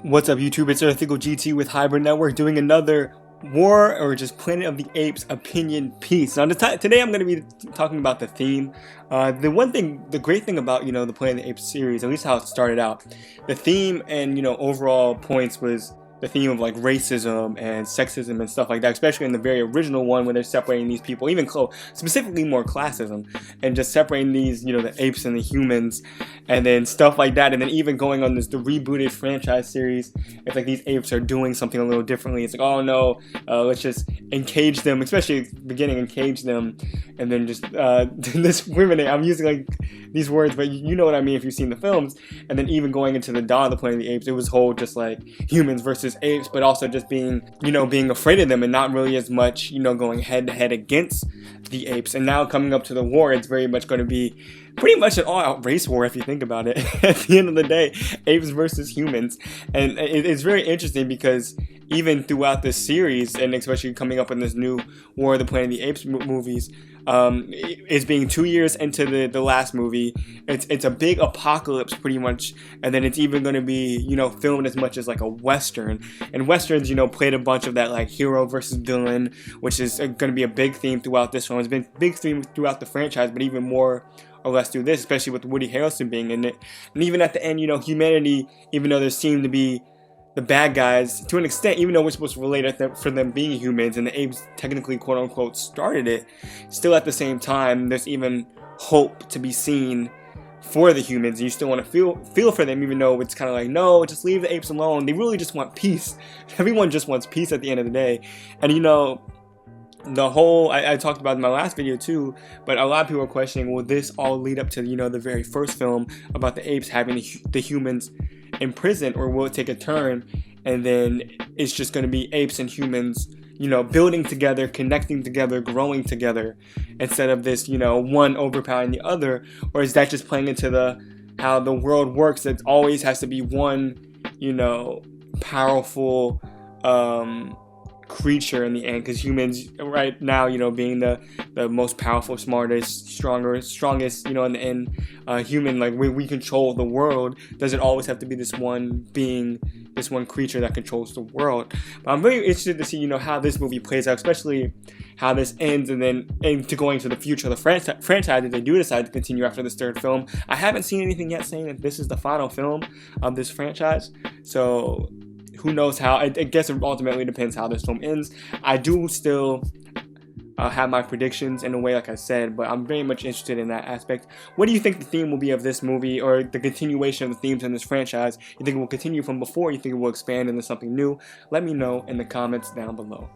What's up, YouTube? It's Earthical GT with Hybrid Network doing another War or just Planet of the Apes opinion piece. Now, today I'm going to be talking about the theme. The great thing about the Planet of the Apes series, at least how it started out, the theme and overall points was the theme of like racism and sexism and stuff like that, especially in the very original one where they're separating these people, even specifically more classism, and just separating these, the apes and the humans, and then stuff like that. And then even going on the rebooted franchise series, it's like these apes are doing something a little differently. It's like, oh no, let's just encage them, especially at the beginning, encage them, and then just discriminate. I'm using like these words, but you know what I mean if you've seen the films. And then even going into the Dawn of the Planet of the Apes, it was whole just like humans versus apes, but also just being afraid of them and not really as much going head to head against the apes. And now coming up to the war, it's very much going to be pretty much an all-out race war if you think about it. At the end of the day, apes versus humans. And it's very interesting because even throughout this series, and especially coming up in this new War of the Planet of the Apes movies, it's being 2 years into the last movie. It's a big apocalypse pretty much, and then it's even going to be filmed as much as like a western. And westerns played a bunch of that like hero versus villain, which is going to be a big theme throughout this one. It's been a big theme throughout the franchise, but even more or less through this, especially with Woody Harrelson being in it. And even at the end, humanity, even though there seemed to be the bad guys to an extent, even though we're supposed to relate for them being humans and the apes technically quote unquote started it, still at the same time there's even hope to be seen for the humans. You still want to feel for them, even though it's kind of like, no, just leave the apes alone. They really just want peace. Everyone just wants peace at the end of the day. And the whole, I talked about in my last video too, but a lot of people are questioning, will this all lead up to the very first film about the apes having the humans in prison, or will it take a turn and then it's just going to be apes and humans building together, connecting together, growing together, instead of this one overpowering the other? Or is that just playing into how the world works, that always has to be one powerful creature in the end? Because humans right now being the most powerful, smartest, strongest in the end, human, like we control the world. Does it always have to be this one being, this one creature that controls the world? But I'm very interested to see how this movie plays out, especially how this ends, and then into going to the future of the franchise if they do decide to continue after this third film. I haven't seen anything yet saying that this is the final film of this franchise, so who knows how. I guess it ultimately depends how this film ends. I do still have my predictions in a way, like I said, but I'm very much interested in that aspect. What do you think the theme will be of this movie, or the continuation of the themes in this franchise? You think it will continue from before? You think it will expand into something new? Let me know in the comments down below.